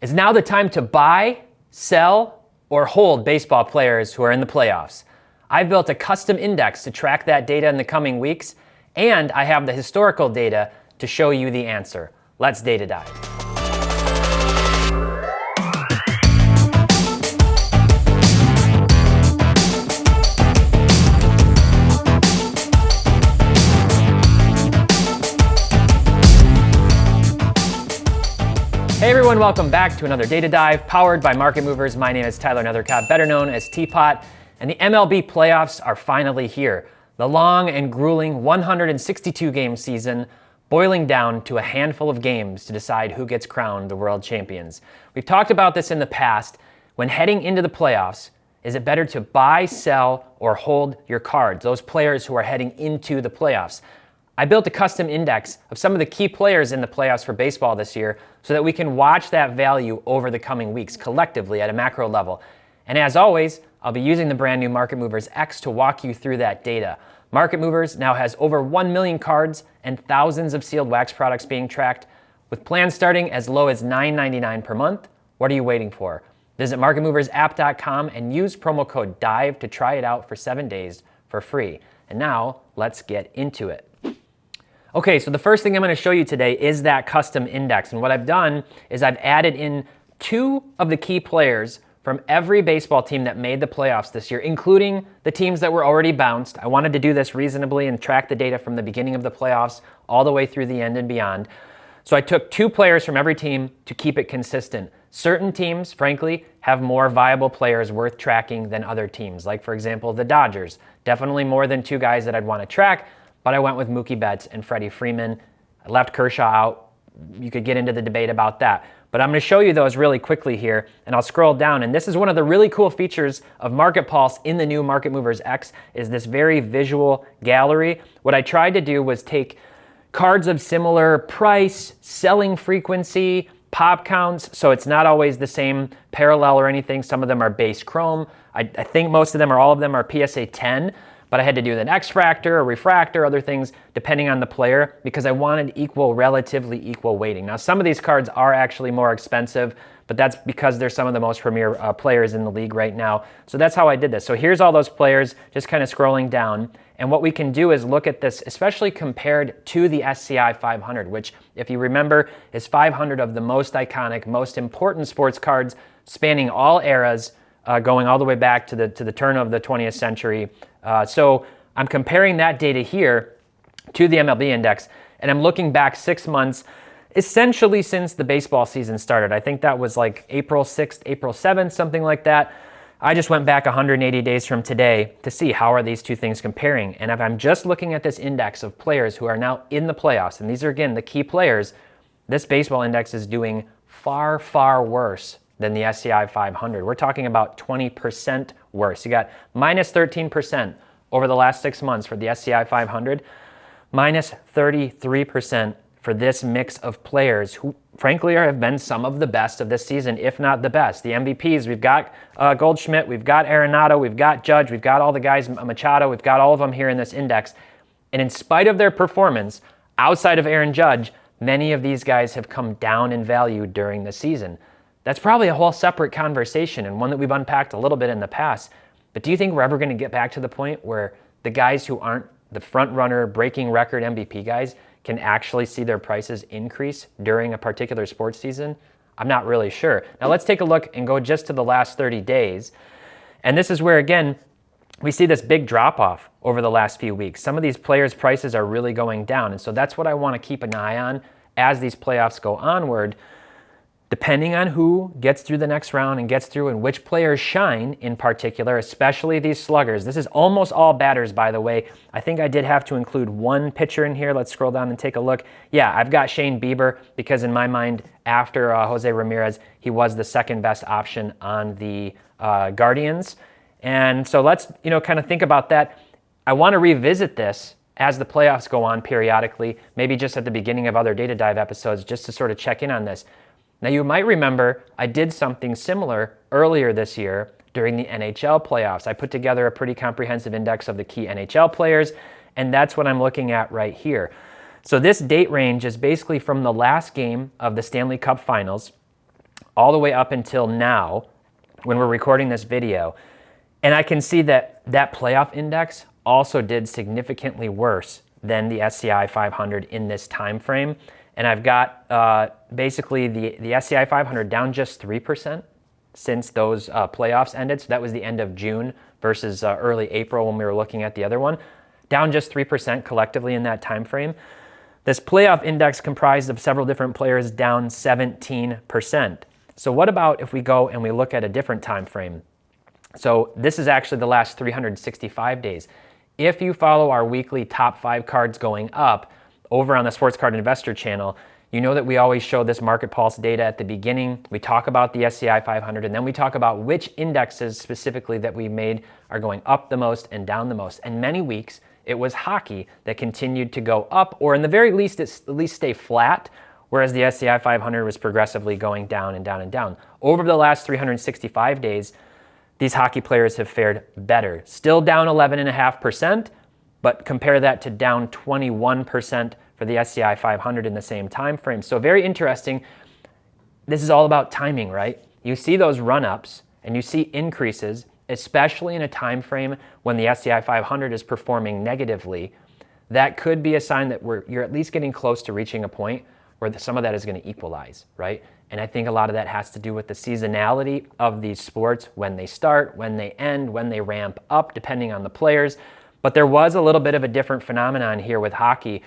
Is now the time to buy, sell, or hold baseball players who are in the playoffs? I've built a custom index to track that data in the coming weeks, and I have the historical data to show you the answer. Let's data dive. Hey everyone, welcome back to another Data Dive powered by Market Movers. My name is Tyler Nethercott, better known as Teapot, and the MLB Playoffs are finally here. The long and grueling 162-game season boiling down to a handful of games to decide who gets crowned the world champions. We've talked about this in the past. When heading into the playoffs, is it better to buy, sell, or hold your cards, those players who are heading into the playoffs? I built a custom index of some of the key players in the playoffs for baseball this year so that we can watch that value over the coming weeks collectively at a macro level. And as always, I'll be using the brand new Market Movers X to walk you through that data. Market Movers now has over 1 million cards and thousands of sealed wax products being tracked. With plans starting as low as $9.99 per month, what are you waiting for? Visit marketmoversapp.com and use promo code DIVE to try it out for 7 days for free. And now, let's get into it. Okay, so the first thing I'm going to show you today is that custom index. And what I've done is I've added in 2 of the key players from every baseball team that made the playoffs this year, including the teams that were already bounced. I wanted to do this reasonably and track the data from the beginning of the playoffs all the way through the end and beyond. So I took 2 players from every team to keep it consistent. Certain teams, frankly, have more viable players worth tracking than other teams. Like, for example, the Dodgers. Definitely more than 2 guys that I'd want to track. But I went with Mookie Betts and Freddie Freeman. I left Kershaw out. You could get into the debate about that. But I'm going to show you those really quickly here, and I'll scroll down. And this is one of the really cool features of Market Pulse in the new Market Movers X, is this very visual gallery. What I tried to do was take cards of similar price, selling frequency, pop counts, so it's not always the same parallel or anything. Some of them are base chrome. I think most of them or all of them are PSA 10. But I had to do an X-fractor, a refractor, other things depending on the player because I wanted relatively equal weighting. Now, some of these cards are actually more expensive, but that's because they're some of the most premier players in the league right now. So that's how I did this. So here's all those players, just kind of scrolling down. And what we can do is look at this, especially compared to the SCI 500, which, if you remember, is 500 of the most iconic, most important sports cards spanning all eras, going all the way back to the turn of the 20th century. So I'm comparing that data here to the MLB index, and I'm looking back 6 months, essentially since the baseball season started. I think that was like April 6th, April 7th, something like that. I just went back 180 days from today to see how are these 2 things comparing. And if I'm just looking at this index of players who are now in the playoffs, and these are, again, the key players, this baseball index is doing far, far worse than the SCI 500. We're talking about 20% worse. You got minus 13% over the last 6 months for the SCI 500, minus 33% for this mix of players who, frankly, have been some of the best of this season, if not the best. The MVPs, we've got Goldschmidt, we've got Arenado, we've got Judge, we've got all the guys, Machado, we've got all of them here in this index. And in spite of their performance, outside of Aaron Judge, many of these guys have come down in value during the season. That's probably a whole separate conversation and one that we've unpacked a little bit in the past. But do you think we're ever going to get back to the point where the guys who aren't the front runner, breaking record MVP guys can actually see their prices increase during a particular sports season? I'm not really sure. Now let's take a look and go just to the last 30 days. And this is where, again, we see this big drop off over the last few weeks. Some of these players' prices are really going down. And so that's what I want to keep an eye on as these playoffs go onward. Depending on who gets through the next round and gets through and which players shine in particular, especially these sluggers. This is almost all batters, by the way. I think I did have to include one pitcher in here. Let's scroll down and take a look. Yeah, I've got Shane Bieber because in my mind, after Jose Ramirez, he was the second best option on the Guardians. And so let's kind of think about that. I want to revisit this as the playoffs go on periodically, maybe just at the beginning of other Data Dive episodes, just to sort of check in on this. Now, you might remember I did something similar earlier this year during the NHL playoffs. I put together a pretty comprehensive index of the key NHL players, and that's what I'm looking at right here. So this date range is basically from the last game of the Stanley Cup Finals all the way up until now when we're recording this video. And I can see that that playoff index also did significantly worse than the SCI 500 in this time frame. And I've got basically the SCI 500 down just 3% since those playoffs ended. So that was the end of June versus early April when we were looking at the other one. Down just 3% collectively in that time frame. This playoff index comprised of several different players down 17%. So what about if we go and we look at a different time frame? So this is actually the last 365 days. If you follow our weekly top 5 cards going up over on the Sports Card Investor channel, you know that we always show this market pulse data at the beginning. We talk about the SCI 500, and then we talk about which indexes specifically that we made are going up the most and down the most. And many weeks, it was hockey that continued to go up, or in the very least, at least stay flat, whereas the SCI 500 was progressively going down and down and down. Over the last 365 days, these hockey players have fared better. Still down 11.5%, but compare that to down 21% for the SCI 500 in the same time frame. So very interesting. This is all about timing, right? You see those run-ups and you see increases, especially in a time frame when the SCI 500 is performing negatively. That could be a sign that you're at least getting close to reaching a point where some of that is going to equalize, right? And I think a lot of that has to do with the seasonality of these sports, when they start, when they end, when they ramp up, depending on the players. But there was a little bit of a different phenomenon here with hockey,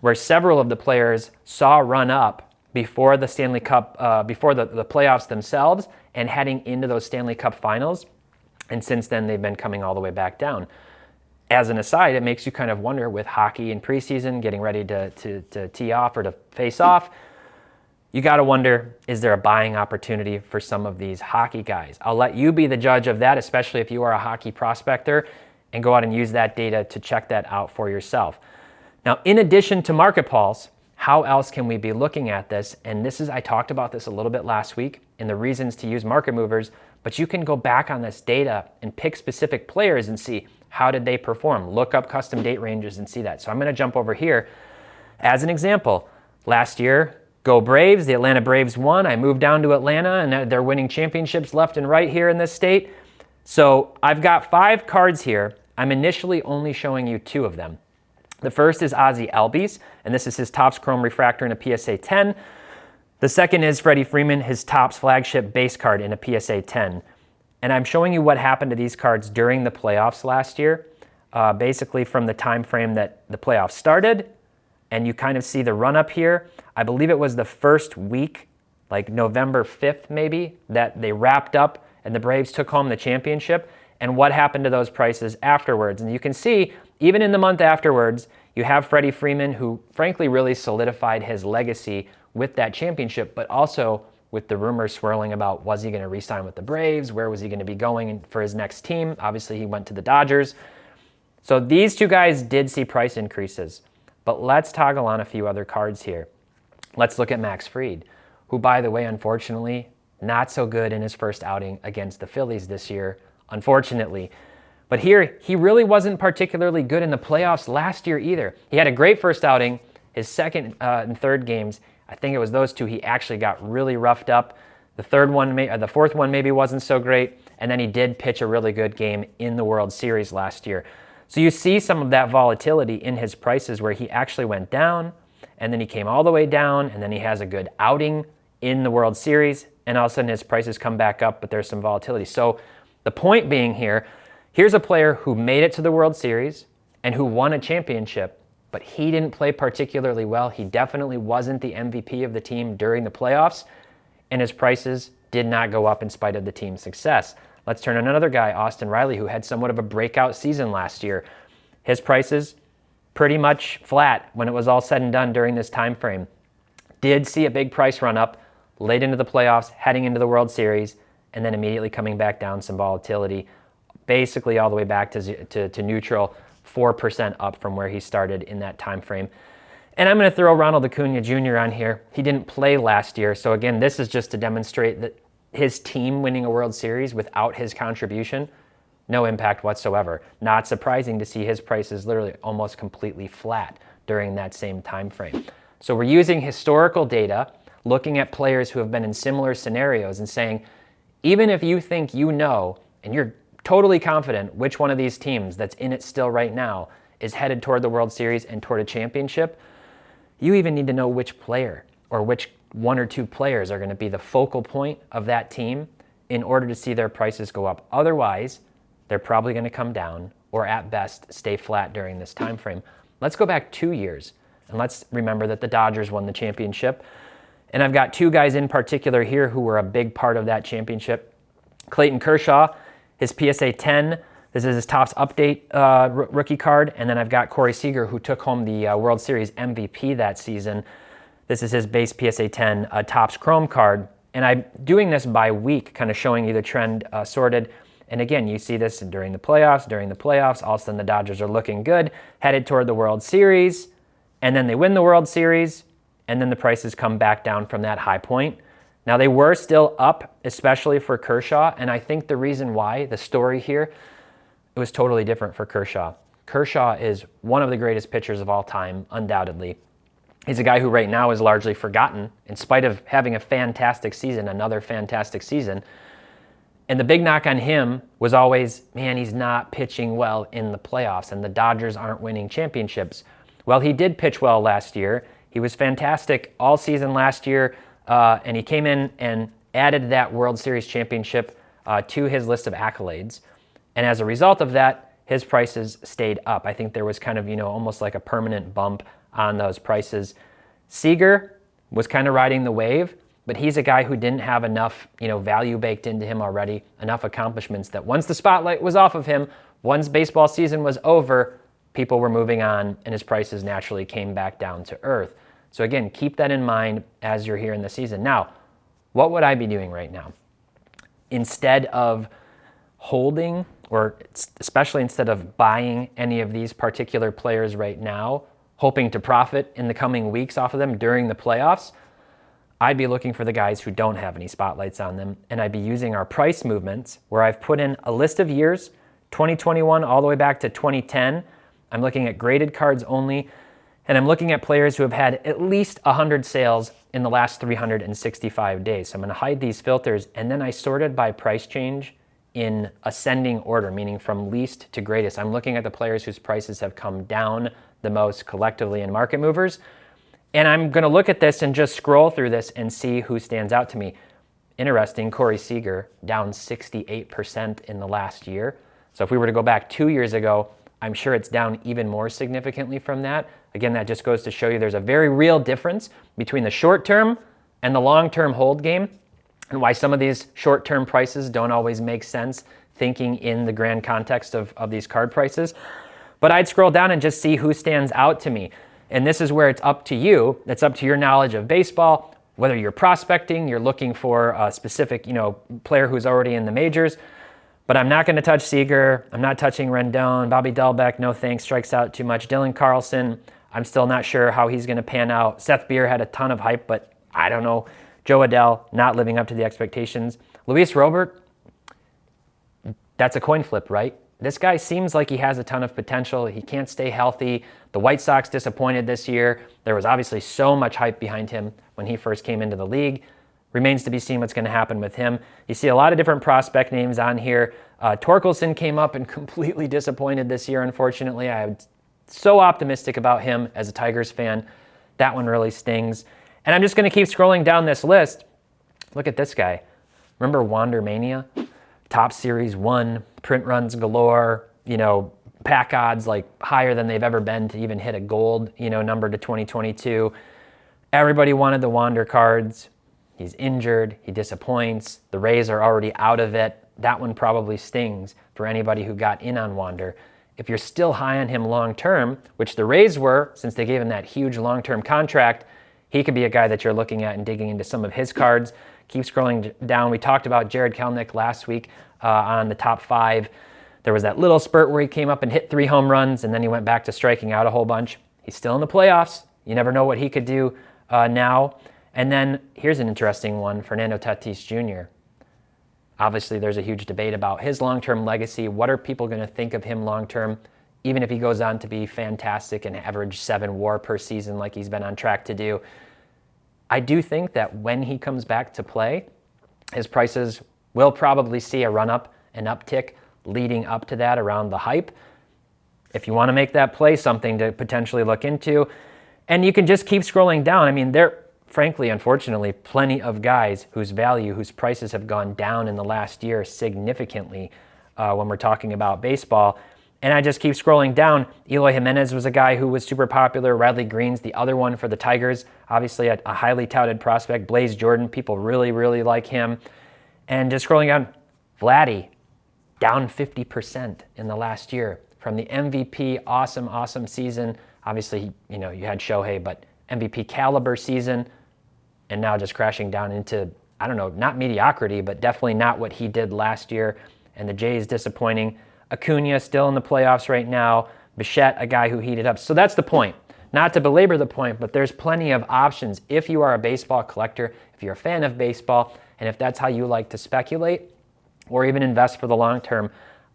where several of the players saw run up before the Stanley Cup, before the playoffs themselves, and heading into those Stanley Cup finals. And since then, they've been coming all the way back down. As an aside, it makes you kind of wonder with hockey in preseason, getting ready to tee off or to face off, you got to wonder, is there a buying opportunity for some of these hockey guys? I'll let you be the judge of that, especially if you are a hockey prospector, and go out and use that data to check that out for yourself. Now, in addition to Market Pulse, how else can we be looking at this? And I talked about this a little bit last week in the reasons to use market movers, but you can go back on this data and pick specific players and see how did they perform. Look up custom date ranges and see that. So I'm going to jump over here. As an example, last year, go Braves. The Atlanta Braves won. I moved down to Atlanta, and they're winning championships left and right here in this state. So I've got 5 cards here. I'm initially only showing you 2 of them. The first is Ozzie Albies, and this is his Topps Chrome Refractor in a PSA 10. The second is Freddie Freeman, his Topps flagship base card in a PSA 10. And I'm showing you what happened to these cards during the playoffs last year, basically from the time frame that the playoffs started. And you kind of see the run-up here. I believe it was the first week, like November 5th maybe, that they wrapped up and the Braves took home the championship, and what happened to those prices afterwards. And you can see, even in the month afterwards, you have Freddie Freeman, who frankly really solidified his legacy with that championship, but also with the rumors swirling about, was he going to re-sign with the Braves? Where was he going to be going for his next team? Obviously, he went to the Dodgers. So these 2 guys did see price increases. But let's toggle on a few other cards here. Let's look at Max Fried, who, by the way, unfortunately, not so good in his first outing against the Phillies this year, unfortunately. But here, he really wasn't particularly good in the playoffs last year either. He had a great first outing. His second and third games, I think it was those 2, he actually got really roughed up. The fourth one maybe wasn't so great, and then he did pitch a really good game in the World Series last year. So you see some of that volatility in his prices where he actually went down, and then he came all the way down, and then he has a good outing in the World Series, and all of a sudden his prices come back up, but there's some volatility. So the point being here, here's a player who made it to the World Series and who won a championship, but he didn't play particularly well. He definitely wasn't the MVP of the team during the playoffs, and his prices did not go up in spite of the team's success. Let's turn on another guy, Austin Riley, who had somewhat of a breakout season last year. His prices pretty much flat when it was all said and done during this time frame. Did see a big price run up late into the playoffs, heading into the World Series, and then immediately coming back down, some volatility, basically all the way back to neutral, 4% up from where he started in that time frame. And I'm going to throw Ronald Acuna Jr. on here. He didn't play last year, so again, this is just to demonstrate that his team winning a World Series without his contribution, no impact whatsoever. Not surprising to see his prices literally almost completely flat during that same time frame. So we're using historical data. looking at players who have been in similar scenarios and saying, even if you think you know, and you're totally confident which one of these teams that's in it still right now is headed toward the World Series and toward a championship, you even need to know which player or which one or two players are going to be the focal point of that team in order to see their prices go up. Otherwise, they're probably going to come down or at best stay flat during this time frame. Let's go back 2 years and let's remember that the Dodgers won the championship. And I've got two guys in particular here who were a big part of that championship. Clayton Kershaw, his PSA 10. This is his Topps Update rookie card. And then I've got Corey Seager, who took home the World Series MVP that season. This is his base PSA 10 Topps Chrome card. And I'm doing this by week, kind of showing you the trend sorted. And again, you see this during the playoffs. All of a sudden the Dodgers are looking good, headed toward the World Series. And then they win the World Series. And then the prices come back down from that high point. Now, they were still up, especially for Kershaw. And I think the reason why, the story here, it was totally different for Kershaw. Kershaw is one of the greatest pitchers of all time, undoubtedly. He's a guy who right now is largely forgotten, in spite of having a fantastic season, another fantastic season. And the big knock on him was always, man, he's not pitching well in the playoffs, and the Dodgers aren't winning championships. Well, he did pitch well last year. He was fantastic all season last year, and he came in and added that World Series championship to his list of accolades. And as a result of that, his prices stayed up. I think there was kind of, almost like a permanent bump on those prices. Seager was kind of riding the wave, but he's a guy who didn't have enough, value baked into him already, enough accomplishments that once the spotlight was off of him, once baseball season was over, people were moving on and his prices naturally came back down to earth. So again, keep that in mind as you're here in the season. Now, what would I be doing right now? Instead of holding, or especially instead of buying any of these particular players right now, hoping to profit in the coming weeks off of them during the playoffs, I'd be looking for the guys who don't have any spotlights on them, and I'd be using our price movements where I've put in a list of years, 2021 all the way back to 2010. I'm looking at graded cards only, and I'm looking at players who have had at least 100 sales in the last 365 days. So I'm going to hide these filters, and then I sorted by price change in ascending order, meaning from least to greatest. I'm looking at the players whose prices have come down the most collectively in market movers. And I'm going to look at this and just scroll through this and see who stands out to me. Interesting, Corey Seager down 68% in the last year. So if we were to go back 2 years ago, I'm sure it's down even more significantly from that. Again, that just goes to show you there's a very real difference between the short-term and the long-term hold game, and why some of these short-term prices don't always make sense thinking in the grand context of these card prices. But I'd scroll down and just see who stands out to me. And this is where it's up to you. It's up to your knowledge of baseball, whether you're prospecting, you're looking for a specific, player who's already in the majors. But I'm not going to touch Seager. I'm not touching Rendon. Bobby Dalbec, no thanks, strikes out too much. Dylan Carlson, I'm still not sure how he's going to pan out. Seth Beer had a ton of hype, but I don't know. Joe Adell, not living up to the expectations. Luis Robert, that's a coin flip, right? This guy seems like he has a ton of potential. He can't stay healthy. The White Sox disappointed this year. There was obviously so much hype behind him when he first came into the league. Remains to be seen what's going to happen with him. You see a lot of different prospect names on here. Torkelson came up and completely disappointed this year, unfortunately. I'm so optimistic about him as a Tigers fan. That one really stings. And I'm just going to keep scrolling down this list. Look at this guy. Remember Wander Mania? Top Series 1, print runs galore, pack odds like higher than they've ever been to even hit a gold, number to 2022. Everybody wanted the Wander cards. He's injured. He disappoints. The Rays are already out of it. That one probably stings for anybody who got in on Wander. If you're still high on him long-term, which the Rays were since they gave him that huge long-term contract, he could be a guy that you're looking at and digging into some of his cards. Keep scrolling down. We talked about Jared Kelnick last week on the top 5. There was that little spurt where he came up and hit 3 home runs, and then he went back to striking out a whole bunch. He's still in the playoffs. You never know what he could do now. And then here's an interesting one, Fernando Tatis Jr. Obviously, there's a huge debate about his long-term legacy. What are people going to think of him long-term, even if he goes on to be fantastic and average 7 WAR per season like he's been on track to do? I do think that when he comes back to play, his prices will probably see a run up, an uptick leading up to that around the hype. If you want to make that play, something to potentially look into. And you can just keep scrolling down. I mean, there, frankly, unfortunately, plenty of guys whose prices have gone down in the last year significantly when we're talking about baseball. And I just keep scrolling down. Eloy Jimenez was a guy who was super popular. Riley Green's the other one for the Tigers. Obviously, a highly touted prospect. Blaze Jordan, people really, really like him. And just scrolling down, Vladdy, down 50% in the last year. From the MVP, awesome season. Obviously, you had Shohei, but MVP caliber season. And now just crashing down into, I don't know, not mediocrity, but definitely not what he did last year. And the Jays disappointing. Acuna still in the playoffs right now. Bichette, a guy who heated up. So that's the point. Not to belabor the point, but there's plenty of options if you are a baseball collector, if you're a fan of baseball, and if that's how you like to speculate or even invest for the long term.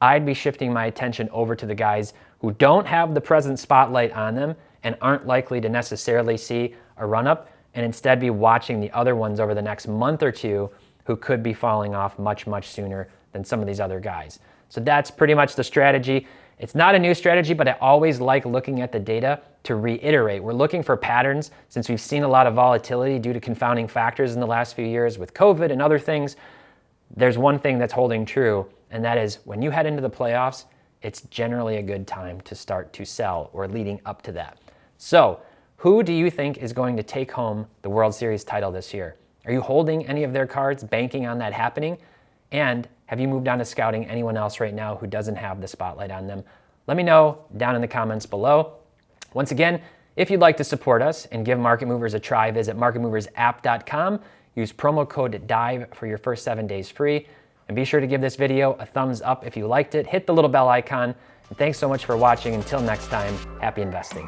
I'd be shifting my attention over to the guys who don't have the present spotlight on them and aren't likely to necessarily see a run-up, and instead be watching the other ones over the next month or two who could be falling off much sooner than some of these other guys. So that's pretty much the strategy. It's not a new strategy, but I always like looking at the data to reiterate. We're looking for patterns since we've seen a lot of volatility due to confounding factors in the last few years with COVID and other things. There's one thing that's holding true, and that is when you head into the playoffs, it's generally a good time to start to sell or leading up to that. So who do you think is going to take home the World Series title this year? Are you holding any of their cards, banking on that happening? And have you moved on to scouting anyone else right now who doesn't have the spotlight on them? Let me know down in the comments below. Once again, if you'd like to support us and give Market Movers a try, visit marketmoversapp.com. Use promo code DIVE for your first 7 days free. And be sure to give this video a thumbs up if you liked it. Hit the little bell icon. And thanks so much for watching. Until next time, happy investing.